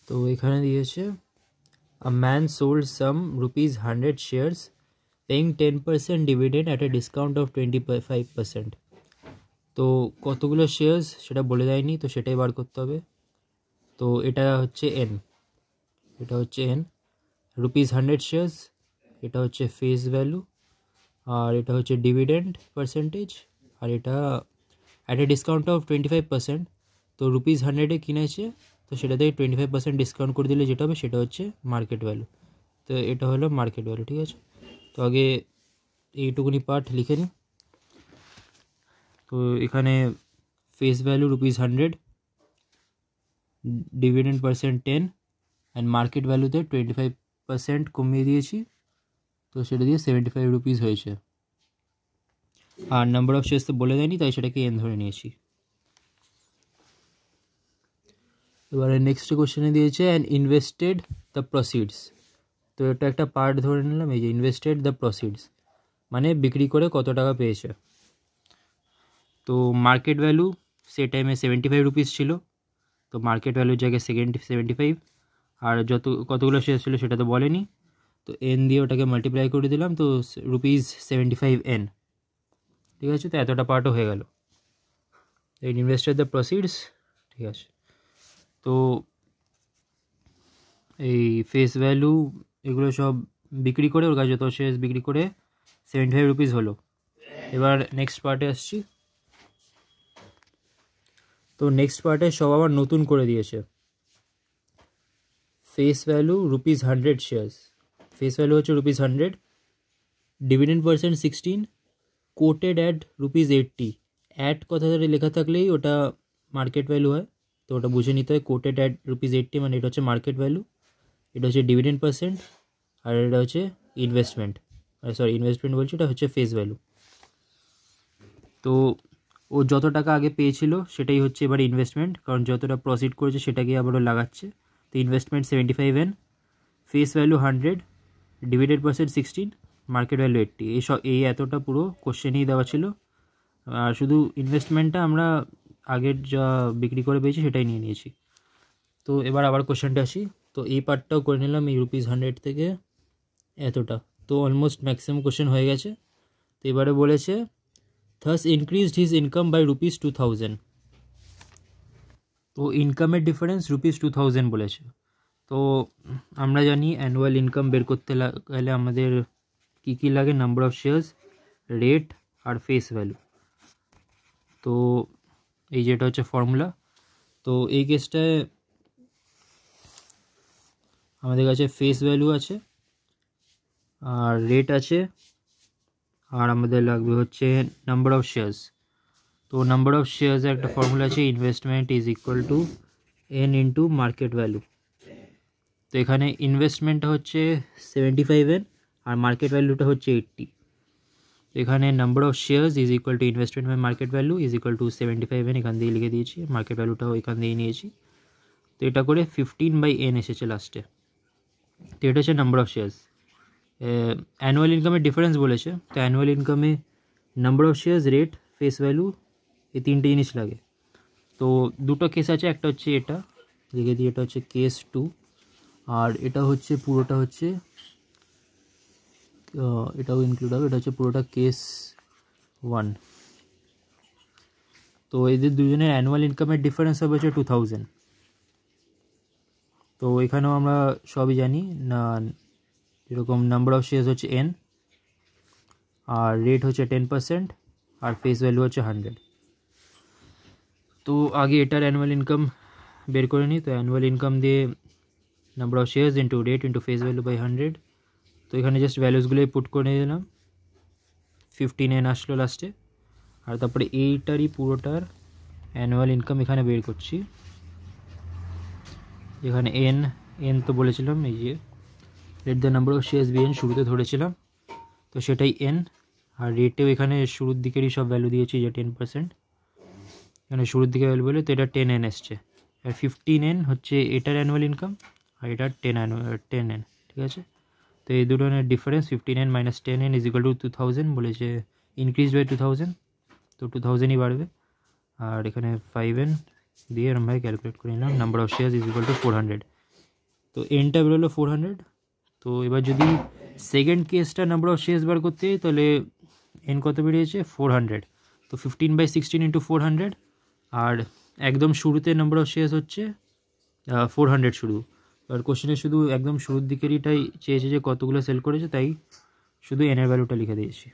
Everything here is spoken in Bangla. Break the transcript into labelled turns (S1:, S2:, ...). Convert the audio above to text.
S1: তো এখানে দিয়েছে a man sold some ₹100 shares paying 10% dividend at a discount of 25%. তো কতগুলো শেয়ার্স সেটা বলে দেয়নি, তো সেটাই বার করতে হবে। তো এটা হচ্ছে এন ₹100 শেয়ার্স, এটা হচ্ছে ফেস ভ্যালু, আর এটা হচ্ছে ডিভিডেন্ড পার্সেন্টেজ, আর এটা অ্যাট এ ডিসকাউন্ট অফ 25%। তো ₹100 কিনেছে, তো সেটা থেকে 25% ডিসকাউন্ট করে দিলে যেটা হবে সেটা হচ্ছে মার্কেট ভ্যালু। তো এটা হলো মার্কেট ভ্যালু, ঠিক আছে। তো আগে এইটুকুনি পার্ট লিখে নিই। তো এখানে face value ₹100, dividend percent 10, and market ভ্যালুতে 25% কমিয়ে দিয়েছি, তো সেটা দিয়ে ₹75 হয়েছে। আর নাম্বার অফ শেয়ার্স তো বলে দেয়নি, তাই সেটাকে এন ধরে নিয়েছি। এবারে নেক্সট কোশ্চেনে দিয়েছে অ্যান্ড ইনভেস্টেড দ্য প্রসিডস। তো এটা একটা পার্ট ধরে নিলাম, এই যে ইনভেস্টেড দ্য প্রসিডস মানে বিক্রি করে কত টাকা পেয়েছে। তো মার্কেট ভ্যালু সে টাইমে ₹75 ছিল, তো মার্কেট ভ্যালুর জায়গায় 75, আর কতগুলো শেয়ার ছিল সেটা তো বলেনি, তো এন দিয়ে ওটাকে মাল্টিপ্লাই করে দিলাম, তো ₹75n, ঠিক আছে। তো এতটা পার্টও হয়ে গেল। এই ইনভেস্টেড দ্য প্রসিডস, ঠিক আছে। তো এই ফেস ভ্যালু এগুলো সব বিক্রি করে ওর কাছে যত শেয়ার বিক্রি করে ₹75 হলো। এবার নেক্সট পার্টে আসছি। তো নেক্সট পার্টে সব আবার নতুন করে দিয়েছে। Face value ₹100 shares, face value হচ্ছে ₹100, dividend percent 16, quoted at ₹80। At কথা ধরে লেখা থাকলেই ওটা মার্কেট ভ্যালু হয়, তো ওটা বুঝে নিতে হয়। কোটেড অ্যাট ₹80 মানে এটা হচ্ছে মার্কেট ভ্যালু, এটা হচ্ছে ডিভিডেন্ড পার্সেন্ট, আর এটা হচ্ছে ইনভেস্টমেন্ট বলছি, এটা হচ্ছে ফেস ভ্যালু। তো ও যত টাকা আগে পেয়েছিল সেটাই হচ্ছে এবার ইনভেস্টমেন্ট, কারণ যতটা প্রসিড করেছে সেটাকে আবারও লাগাচ্ছে। তো investment 75n, face value 100, dividend percent 16, market value 80। এই এতটা পুরো কোশ্চেনেই দেওয়া ছিল, আর শুধু ইনভেস্টমেন্টটা আমরা আগের যা বিক্রি করে পেয়েছি সেটাই নিয়ে নিয়েছি। তো এবার আবার কোশ্চেনটা আসি। তো এই পার্টটাও করে নিলাম, এই ₹100 থেকে এতটা, তো অলমোস্ট ম্যাক্সিমাম কোশ্চেন হয়ে গেছে। তো এবারে বলেছে thus increased his income by ₹2000। তো ইনকামের ডিফারেন্স ₹2000 বলেছে। তো আমরা জানি অ্যানুয়াল ইনকাম বের করতে গেলে আমাদের কী কী লাগে, নাম্বার অফ শেয়ার্স, রেট, আর ফেস ভ্যালু। তো এই যেটা হচ্ছে ফর্মুলা। তো এই কেসটায় আমাদের কাছে ফেস ভ্যালু আছে, আর রেট আছে, আর আমাদের লাগবে হচ্ছে নাম্বার অফ শেয়ার্স। তো নাম্বার অফ শেয়ার্সের একটা ফর্মুলা আছে, investment is equal two N into market value. তো এখানে ইনভেস্টমেন্টটা হচ্ছে 75n, আর মার্কেট ভ্যালুটা হচ্ছে 80। তো এখানে number of shares is equal to investment by market value is equal to 75n, এখান দিয়ে লিখে দিয়েছি, মার্কেট ভ্যালুটাও এখান দিয়ে নিয়েছি। তো এটা করে 15/n এসেছে লাস্টে। তো এটা হচ্ছে নাম্বার অফ শেয়ার্স। অ্যানুয়াল ইনকামের ডিফারেন্স বলেছে, তো অ্যানুয়াল ইনকামে number of shares, rate, face value, এই তিনটে জিনিস লাগে। তো দুটো কেস আছে, একটা হচ্ছে এটা লিখে দিই, এটা হচ্ছে কেস 2, আর এটা হচ্ছে পুরোটা হচ্ছে এটাও ইনক্লুড হবে, এটা হচ্ছে পুরোটা কেস 1। তো এদের দুজনের অ্যানুয়াল ইনকামের ডিফারেন্স হবে হচ্ছে 2000। তো এখানেও আমরা সবই জানি না, যেরকম নাম্বার অফ শেয়ার্স হচ্ছে n, আর রেট হচ্ছে 10%, আর ফেস ভ্যালু হচ্ছে 100। তো আগে এটার অ্যানুয়াল ইনকাম বের করে নিই। তো অ্যানুয়াল ইনকাম দিয়ে number of shares into rate into face value by 100। তো এখানে জাস্ট ভ্যালুসগুলোই পুট করে নিয়ে দিলাম, 15n আসলো লাস্টে। আর তারপরে এইটারই পুরোটার অ্যানুয়াল ইনকাম এখানে বের করছি, এখানে এন তো বলেছিলাম, এই যে let the number of shares be N শুরুতে ধরেছিলাম, তো সেটাই এন। আর রেটেও এখানে শুরুর দিকেরই সব ভ্যালু দিয়েছি, যে 10%, এখানে শুরুর দিকে ভ্যালু বলে, তো এটা 10n এসছে। আর 15n হচ্ছে এটার অ্যানুয়াল ইনকাম, আর এটার 10n, ঠিক আছে। তো এই দুটোর difference 15n minus 10n is equal two 2000 বলেছে, ইনক্রিজ বাই 2000, তো 2000ই বাড়বে। আর এখানে 5n দিয়ে এরমভাবে ক্যালকুলেট করে নিলাম, number of shares is equal two 400। তো এনটা বেরোলো 400। তো এবার যদি সেকেন্ড কেসটা নাম্বার অফ শেয়ার্স বার করতে যাই তাহলে এন কত বেরিয়েছে 400। তো 15/16 ইন্টু 400। আর একদম শুরুতে নাম্বার অফ শেয়ার্স হচ্ছে 400 শুরু। আর কোশ্চেনে শুধু একদম শুরুর দিকেরইটাই চেয়েছে যে কতগুলো সেল করেছে, তাই শুধু এনের ভ্যালুটা লিখে দিয়েছি।